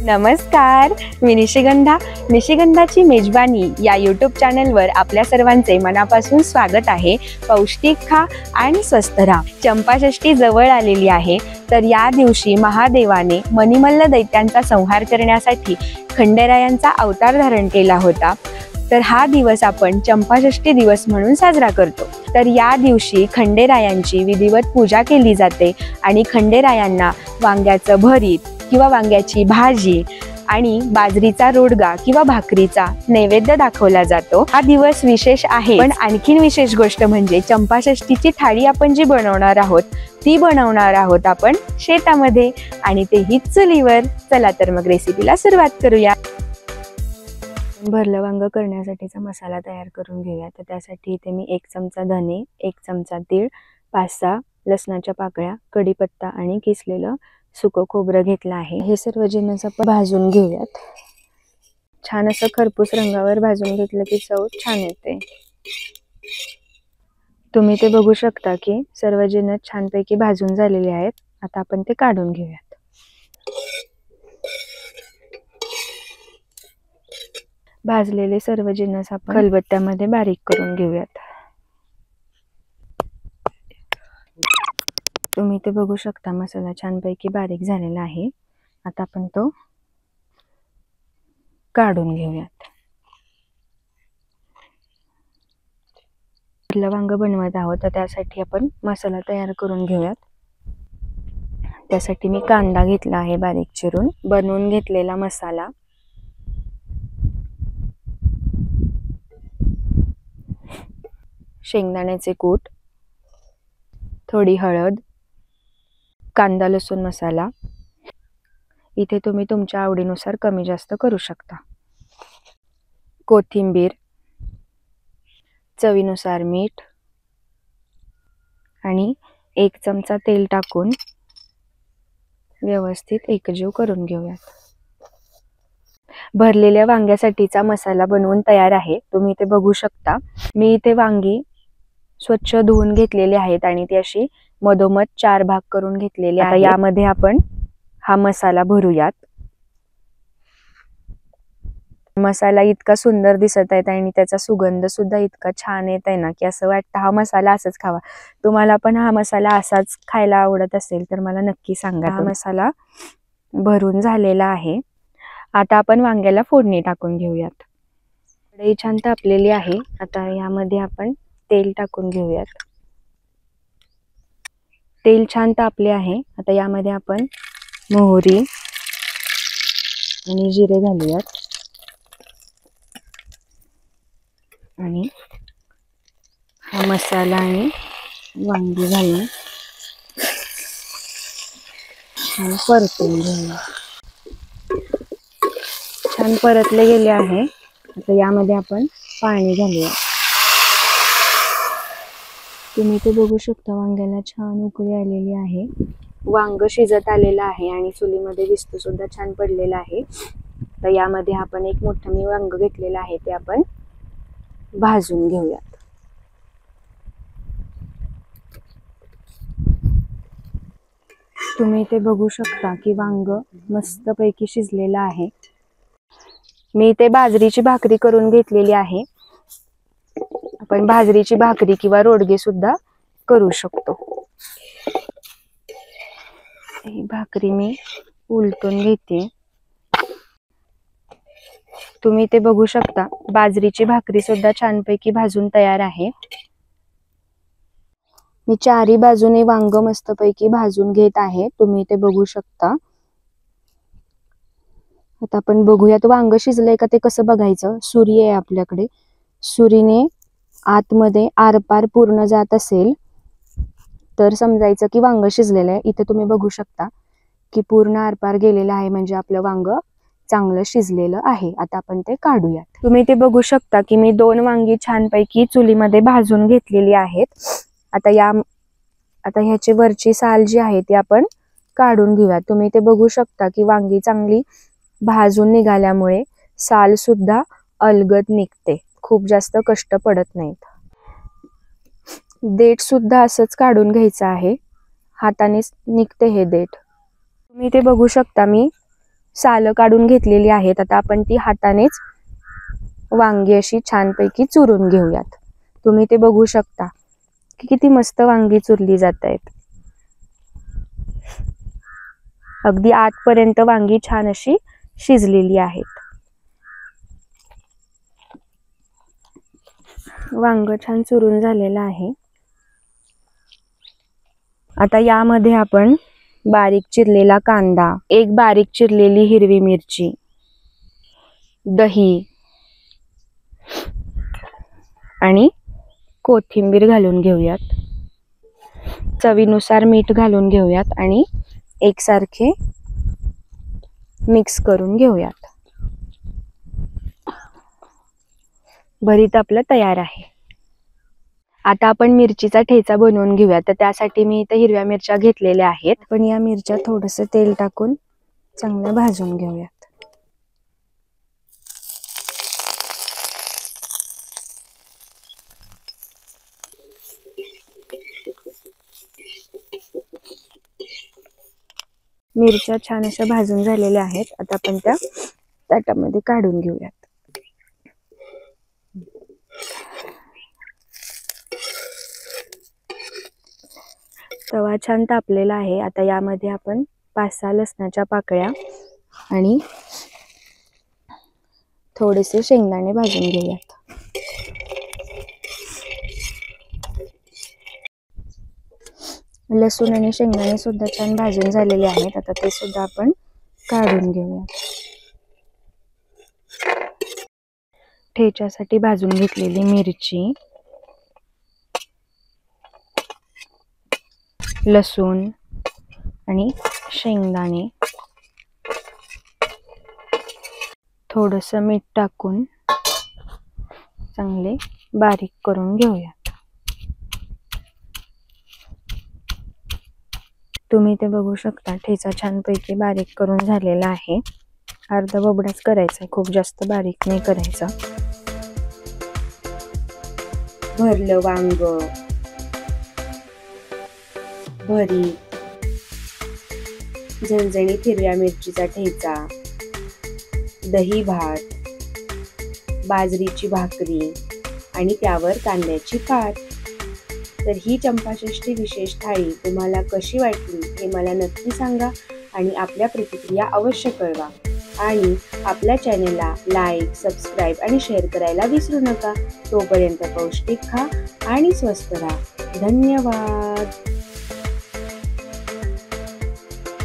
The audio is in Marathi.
नमस्कार, मी निशिगंधा. निशिगंधाची मेजबानी या यूट्यूब चॅनलवर आपल्या सर्वांचे मनापासून स्वागत आहे. पौष्टिक खा आणि स्वस्थ राहा. चंपाषष्ठी जवळ आलेली आहे, तर या दिवशी महादेवाने मणिमल्ल दैत्यांचा संहार करण्यासाठी खंडेरायांचा अवतार धारण केला होता. तर हा दिवस आपण चंपाषष्ठी दिवस म्हणून साजरा करतो. तर या दिवशी खंडेरायांची विधिवत पूजा केली जाते आणि खंडेरायांना वांग्याचं भरीत किंवा वांग्याची भाजी आणि बाजरीचा रोडगा किंवा भाकरीचा नैवेद्य दाखवला जातो. हा दिवस विशेष आहे, पण आणखीन विशेष गोष्ट म्हणजे चंपाषष्ठीची थाळी आपण जी बनवणार आहोत ती बनवणार आहोत आपण शेतामध्ये, आणि तेही चुलीवर. चला तर मग रेसिपीला सुरुवात करूया. भरलं वांग करण्यासाठीचा मसाला तयार करून घेऊया. तर त्यासाठी इथे मी 1 चमचा धने, 1 चमचा तीळ, 5-6 लसणाच्या पाकळ्या, कढीपत्ता आणि किसलेलं सुकं खोबरं घेतलं आहे. हे सर्व जिन्नस आपण भाजून घेऊयात. छान असं खरपूस रंगावर भाजून घेतलं की चव छान येते. तुम्ही ते बघू शकता की सर्व जिन्नस छानपैकी भाजून झालेले आहेत. आता आपण ते काढून घेऊयात. भाजलेले सर्व जिन्नस आपण खलबत्त्यामध्ये बारीक करून घेऊयात. तुम्ही ते बघू शकता मसाला छानपैकी बारीक झालेला आहे. आता आपण तो काढून घेऊयात. वांग बनवत आहोत, तर त्यासाठी आपण मसाला तयार करून घेऊयात. त्यासाठी मी कांदा घेतला आहे बारीक चिरून, बनवून घेतलेला मसाला, शेंगदाण्याचे कूट, थोडी हळद, कांदा लसूण मसाला. इथे तुम्ही तुमच्या आवडीनुसार कमी जास्त करू शकता. कोथिंबीर, चवीनुसार मीठ आणि 1 चमचा तेल टाकून व्यवस्थित एकजीव करून घेऊयात. भरलेल्या वांग्यासाठीचा मसाला बनवून तयार आहे. तुम्ही इथे बघू शकता. मी इथे वांगी स्वच्छ धुवून घेतलेले आहेत आणि ती अशी मधोमध 4 भाग करून घेतलेले आहेत. आता यामध्ये आपण हा मसाला भरूयात. मसाला इतका सुंदर दिसत आहे आणि त्याचा सुगंध सुद्धा इतका छान येत आहे ना की असं वाटतं हा मसाला असाच खावा. तुम्हाला पण हा मसाला असाच खायला आवडत असेल तर मला नक्की सांगा. हा मसाला भरून झालेला आहे. आता आपण वांग्याला फोडणी टाकून घेऊयात. कढई छान तापलेली आहे. आता यामध्ये आपण तेल टाकून घेऊयात. तेल छान तापले आहे. आता यामध्ये आपण मोहरी आणि जिरे घालूयात आणि हा मसाला आणि वांगी घालून छान परतून घेऊया. छान परतले गेले आहे. आता यामध्ये आपण पाणी घालूया. तुम्ही ते बघू शकता वांग्याला छान उकळी आलेली आहे. वांग शिजत आलेलं आहे आणि चुलीमध्ये विस्तू सुद्धा छान पडलेला आहे. तर यामध्ये आपण एक मोठं मी वांग घेतलेलं आहे ते आपण भाजून घेऊयात. तुम्ही ते बघू शकता की वांग मस्तपैकी शिजलेलं आहे. मी इथे बाजरीची भाकरी करून घेतलेली आहे. आपण बाजरीची भाकरी किंवा रोडगे सुद्धा करू शकतो. ही भाकरी मी उलटून घेते. तुम्ही ते बघू शकता बाजरीची भाकरी सुद्धा छानपैकी भाजून तयार आहे. मी चारी बाजूने वांग मस्तपैकी भाजून घेत आहे. तुम्ही ते बघू शकता. आता आपण बघूयात वांग शिजलंय का ते कसं बघायचं. सुरी आहे आपल्याकडे. सुरीने आतमध्ये आरपार पूर्ण जात असेल तर समजायचं की वांग शिजलेलं आहे. इथे तुम्ही बघू शकता की पूर्ण आरपार गेलेलं आहे, म्हणजे आपलं वांग चांगलं शिजलेलं आहे. आता आपण ते काढूयात. तुम्ही ते बघू शकता की मी 2 वांगी छानपैकी चुलीमध्ये भाजून घेतलेली आहेत. आता ह्याची वरची साल जी आहे ती आपण काढून घेऊया. तुम्ही ते बघू शकता की वांगी चांगली भाजून निघाल्यामुळे साल सुद्धा अलगद निघते. खूप जास्त कष्ट पडत नाहीत. देठ सुद्धा असंच काढून घ्यायचं आहे. हाताने निघते हे देठ. तुम्ही ते बघू शकता. मी सालं काढून घेतलेली आहेत. आता आपण ती हातानेच वांगी अशी छानपैकी चुरून घेऊयात. तुम्ही ते बघू शकता की किती मस्त वांगी चुरली जात आहेत. अगदी आतपर्यंत वांगी छान अशी शिजलेली आहेत. वांग छान चुरून झालेलं आहे. आता यामध्ये आपण बारीक चिरलेला कांदा, एक बारीक चिरलेली हिरवी मिरची, दही आणि कोथिंबीर घालून घेऊयात. चवीनुसार मीठ घालून घेऊयात आणि एकसारखे मिक्स करून घेऊयात. भरीत आपलं तयार आहे. आता आपण मिरचीचा ठेचा बनवून घेऊया. तर त्यासाठी मी इथे हिरव्या मिरच्या घेतलेल्या आहेत. पण या मिरच्या थोडंसं तेल टाकून चांगलं भाजून घेऊयात. मिरच्या छान अशा भाजून झालेल्या आहेत. आता आपण त्या ताटामध्ये काढून घेऊयात. तवा छान तापलेला आहे. आता यामध्ये आपण 5-6 लसणाच्या पाकळ्या आणि थोडेसे शेंगदाणे भाजून घेऊयात. लसूण आणि शेंगदाणे सुद्धा छान भाजून झालेले आहेत. आता ते सुद्धा आपण काढून घेऊयात. ठेच्यासाठी भाजून घेतलेली मिरची, लसूण आणि शेंगदाणे थोडंसं मीठ टाकून चांगले बारीक करून घेऊयात. तुम्ही ते बघू शकता ठेचा छानपैकी बारीक करून झालेला आहे. अर्धा बोबडाच करायचा, खूप जास्त बारीक नाही करायचा. भरलं वांग, भरीत, झणझणीत हिरव्या मिरचीचा ठेचा, दही भात, बाजरीची भाकरी आणि त्यावर कांद्याची पात. तर ही चंपाषष्ठी विशेष थाळी तुम्हाला कशी वाटली हे मला नक्की सांगा आणि आपल्या प्रतिक्रिया अवश्य कळवा. आणि आपल्या चॅनेलला लाईक, सबस्क्राईब आणि शेअर करायला विसरू नका. तोपर्यंत पौष्टिक खा आणि स्वस्थ राहा. धन्यवाद.